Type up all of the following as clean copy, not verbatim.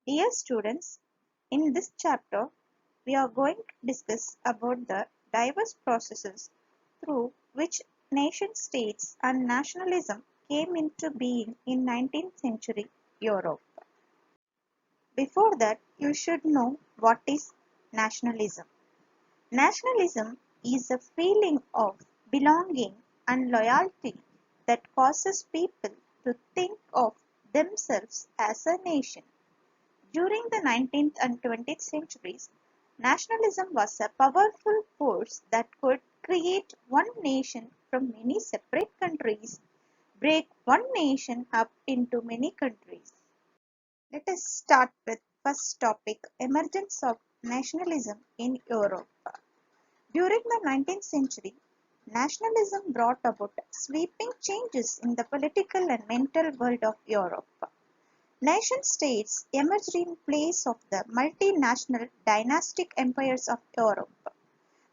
Dear students, in this chapter, we are going to discuss about the diverse processes through which nation states and nationalism came into being in 19th century Europe. Before that, you should know what is nationalism. Nationalism is a feeling of belonging and loyalty that causes people to think of themselves as a nation. During the 19th and 20th centuries, nationalism was a powerful force that could create one nation from many separate countries, break one nation up into many countries. Let us start with first topic, emergence of nationalism in Europe. During the 19th century, nationalism brought about sweeping changes in the political and mental world of Europe. Nation-states emerged in place of the multinational dynastic empires of Europe.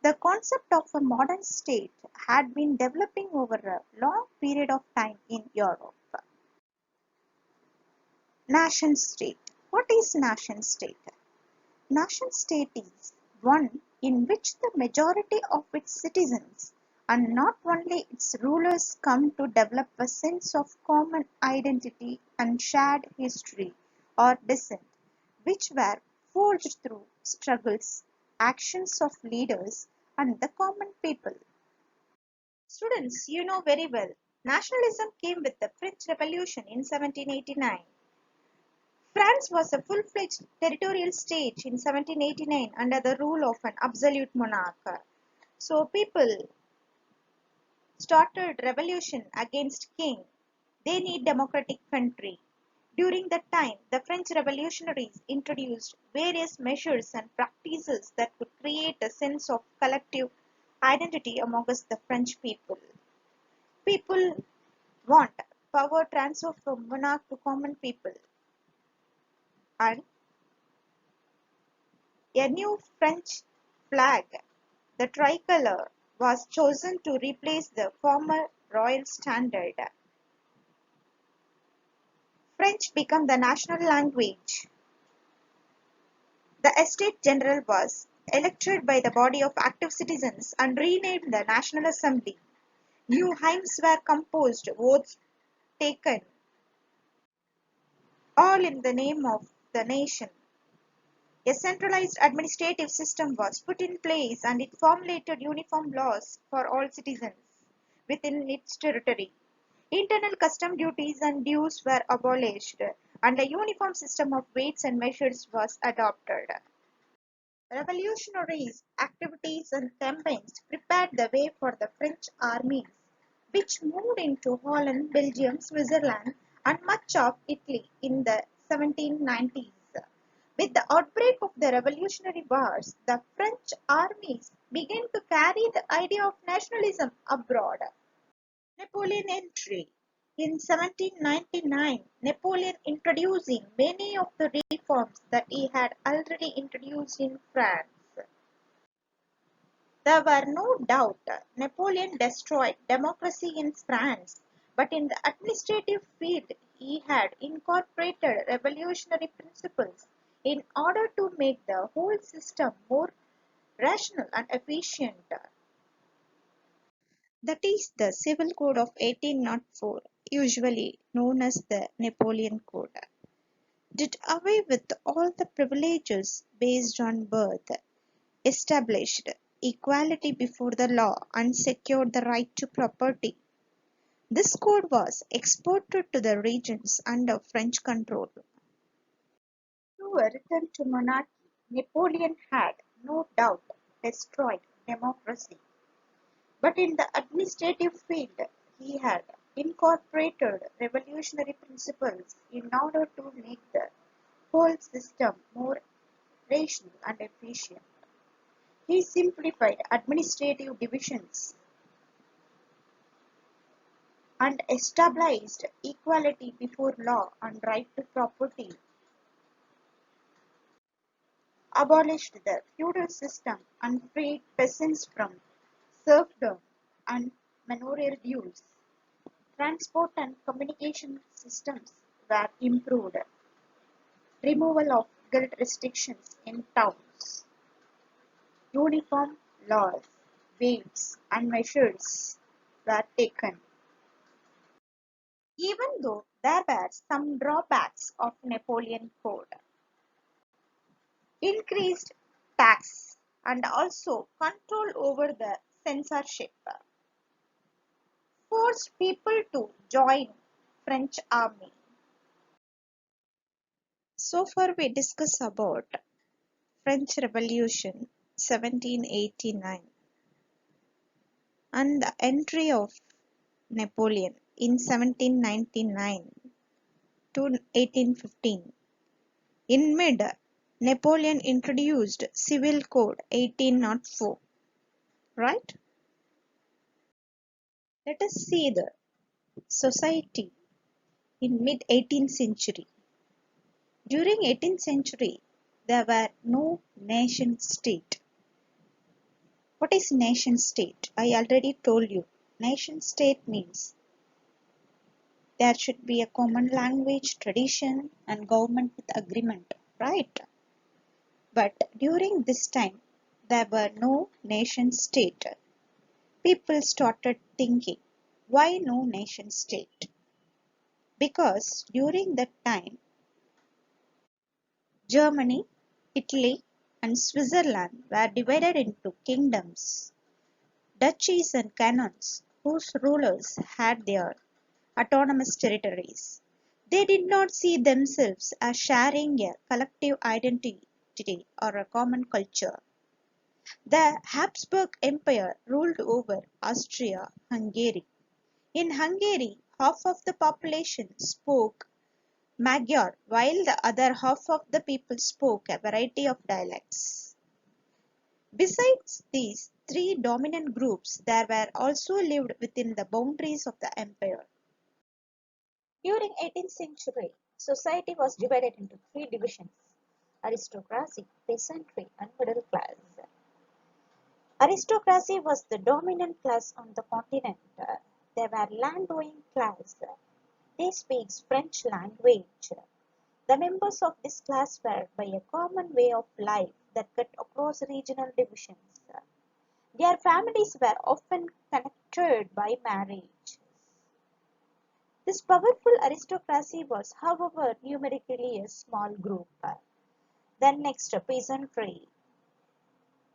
The concept of a modern state had been developing over a long period of time in Europe. Nation-state. What is nation-state? Nation-state is one in which the majority of its citizens and not only its rulers come to develop a sense of common identity and shared history or descent, which were forged through struggles, actions of leaders, and the common people. Students, you know very well, nationalism came with the French Revolution in 1789. France was a full-fledged territorial state in 1789 under the rule of an absolute monarch. So people started revolution against king. They need democratic country. During that time, the French revolutionaries introduced various measures and practices that could create a sense of collective identity amongst the French people. People want power transfer from monarch to common people, and a new French flag, the tricolor, was chosen to replace the former royal standard. French became the national language. The Estates General was elected by the body of active citizens and renamed the National Assembly. New hymns were composed, votes taken, all in the name of the nation. A centralized administrative system was put in place and it formulated uniform laws for all citizens within its territory. Internal custom duties and dues were abolished and a uniform system of weights and measures was adopted. Revolutionaries' activities and campaigns prepared the way for the French armies, which moved into Holland, Belgium, Switzerland, and much of Italy in the 1790s. With the outbreak of the Revolutionary Wars, the French armies began to carry the idea of nationalism abroad. Napoleon entry. In 1799, Napoleon introducing many of the reforms that he had already introduced in France. There were no doubt Napoleon destroyed democracy in France, but in the administrative field he had incorporated revolutionary principles in order to make the whole system more rational and efficient. That is the Civil Code of 1804, usually known as the Napoleon Code, did away with all the privileges based on birth, established equality before the law, and secured the right to property. This code was exported to the regions under French control. To a return to monarchy, Napoleon had, no doubt, destroyed democracy. But in the administrative field, he had incorporated revolutionary principles in order to make the whole system more rational and efficient. He simplified administrative divisions and established equality before law and right to property, abolished the feudal system and freed peasants from serfdom and manorial dues. Transport and communication systems were improved. removal of guild restrictions in towns, uniform laws, weights, and measures were taken. Even though there were some drawbacks of Napoleon Code, increased tax and also control over the censorship, forced people to join French army. So far we discuss about French Revolution 1789 and the entry of Napoleon in 1799 to 1815. In mid, Napoleon introduced Civil Code 1804, right? Let us see the society in mid 18th century. During 18th century, there were no nation state. What is nation state? I already told you. Nation state means there should be a common language, tradition, and government with agreement, right? But during this time, there were no nation state. People started thinking, why no nation state? Because during that time, Germany, Italy, and Switzerland were divided into kingdoms, duchies, and cantons, whose rulers had their autonomous territories. They did not see themselves as sharing a collective identity or a common culture. The Habsburg Empire ruled over Austria-Hungary. In Hungary, half of the population spoke Magyar, while the other half of the people spoke a variety of dialects. Besides these three dominant groups, there were also lived within the boundaries of the empire. During 18th century, society was divided into three divisions: aristocracy, peasantry, and middle class. Aristocracy was the dominant class on the continent. They were land-owning class. They speak French language. The members of this class were by a common way of life that cut across regional divisions. Their families were often connected by marriage. This powerful aristocracy was, however, numerically a small group. Then next, peasantry.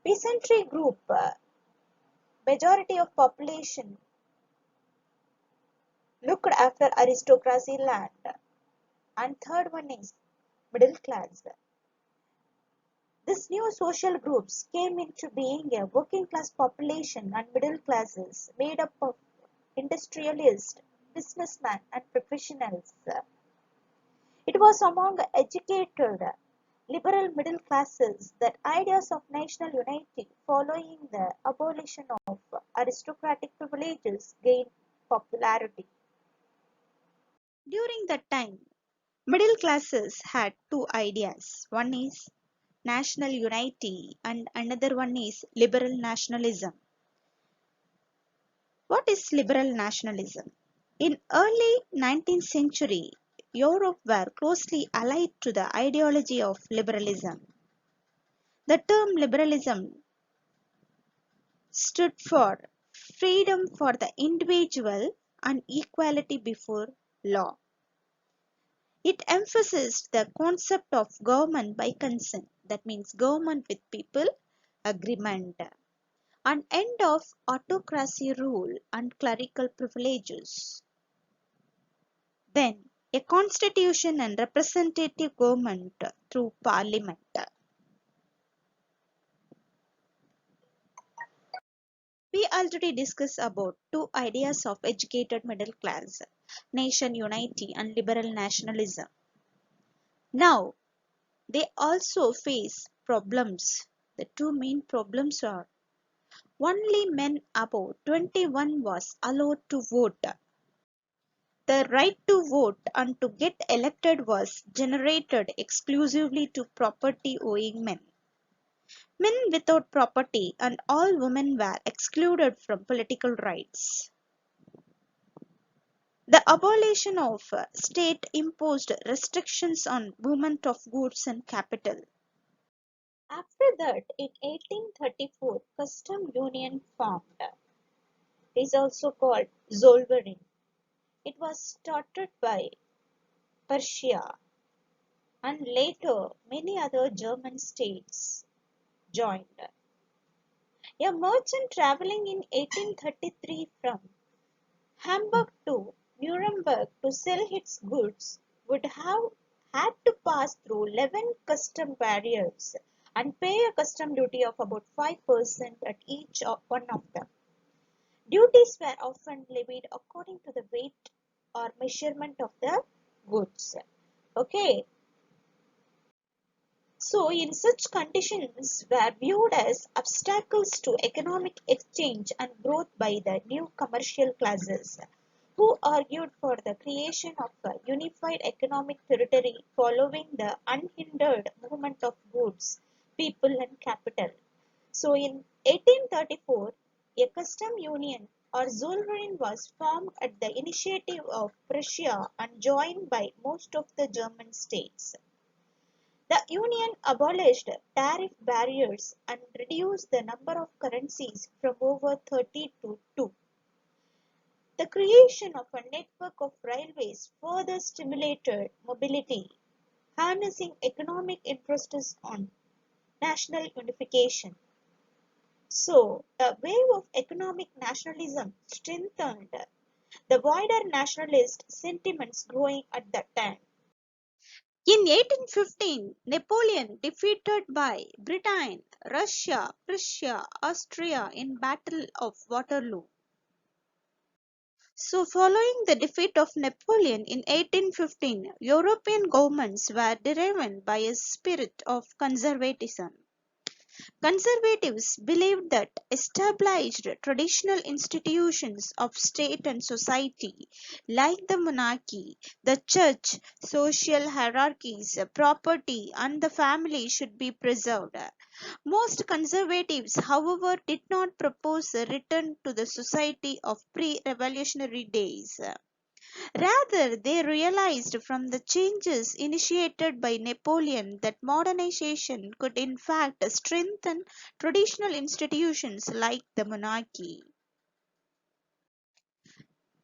Peasantry group, majority of population looked after aristocracy land. And third one is middle class. This new social groups came into being a working class population and middle classes made up of industrialists, businessmen, and professionals. It was among educated, liberal middle classes that ideas of national unity following the abolition of aristocratic privileges gained popularity. During that time, middle classes had two ideas. One is national unity and another one is liberal nationalism. What is liberal nationalism? In early 19th century, Europe were closely allied to the ideology of liberalism. The term liberalism stood for freedom for the individual and equality before law. It emphasized the concept of government by consent, that means government with people agreement, an end of autocracy rule and clerical privileges. Then, a constitution and representative government through parliament. We already discussed about two ideas of educated middle class, nation unity and liberal nationalism. Now, they also face problems. The two main problems are only men above 21 was allowed to vote. The right to vote and to get elected was generated exclusively to property owing men. Men without property and all women were excluded from political rights. The abolition of state-imposed restrictions on movement of goods and capital. After that, in 1834, custom union formed. It is also called Zollverein. It was started by Prussia, and later many other German states joined. A merchant traveling in 1833 from Hamburg to Nuremberg to sell his goods would have had to pass through 11 custom barriers and pay a custom duty of about 5% at each one of them. Duties were often levied according to the weight or measurement of the goods. Okay, so in such conditions were viewed as obstacles to economic exchange and growth by the new commercial classes, who argued for the creation of a unified economic territory following the unhindered movement of goods, people and capital. So in 1834, a custom union or Zollverein was formed at the initiative of Prussia and joined by most of the German states. The union abolished tariff barriers and reduced the number of currencies from over 30 to 2. The creation of a network of railways further stimulated mobility, harnessing economic interests on national unification. So, a wave of economic nationalism strengthened the wider nationalist sentiments growing at that time. In 1815, Napoleon defeated by Britain, Russia, Prussia, Austria in Battle of Waterloo. So following the defeat of Napoleon in 1815, European governments were driven by a spirit of conservatism. Conservatives believed that established traditional institutions of state and society, like the monarchy, the church, social hierarchies, property, and the family, should be preserved. Most conservatives, however, did not propose a return to the society of pre-revolutionary days. Rather, they realized from the changes initiated by Napoleon that modernization could in fact strengthen traditional institutions like the monarchy.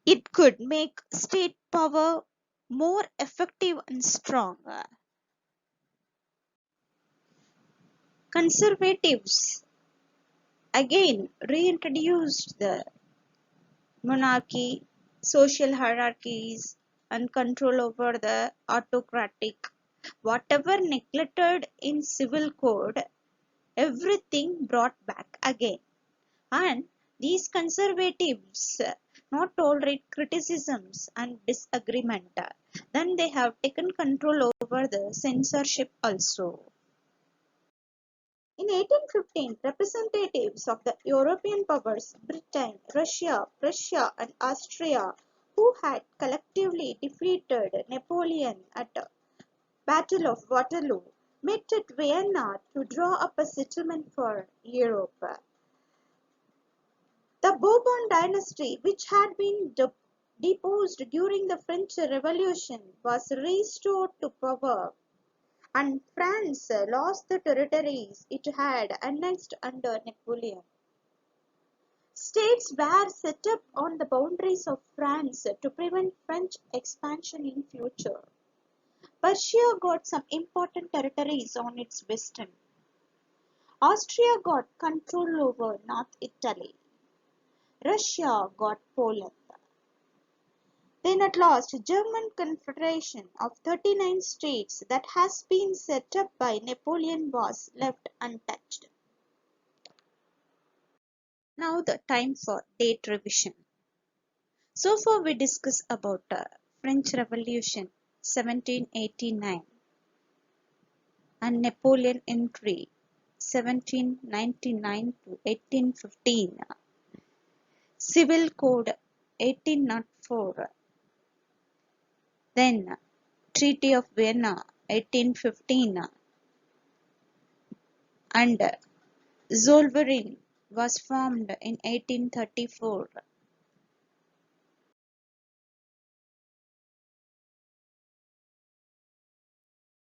It could make state power more effective and strong. Conservatives again reintroduced the monarchy, social hierarchies, and control over the autocratic. Whatever neglected in civil code, everything brought back again. And these conservatives not tolerate criticisms and disagreement. Then they have taken control over the censorship also. In 1815, representatives of the European powers, Britain, Russia, Prussia, and Austria, who had collectively defeated Napoleon at the Battle of Waterloo, met at Vienna to draw up a settlement for Europe. The Bourbon dynasty, which had been deposed during the French Revolution, was restored to power, and France lost the territories it had annexed under Napoleon. States were set up on the boundaries of France to prevent French expansion in future. Prussia got some important territories on its western. Austria got control over North Italy. Russia got Poland. Then at last, German Confederation of 39 states that has been set up by Napoleon was left untouched. Now the time for date revision. So far we discussed about French Revolution 1789 and Napoleon entry 1799 to 1815, Civil Code 1804, then Treaty of Vienna 1815, and Zollverein was formed in 1834.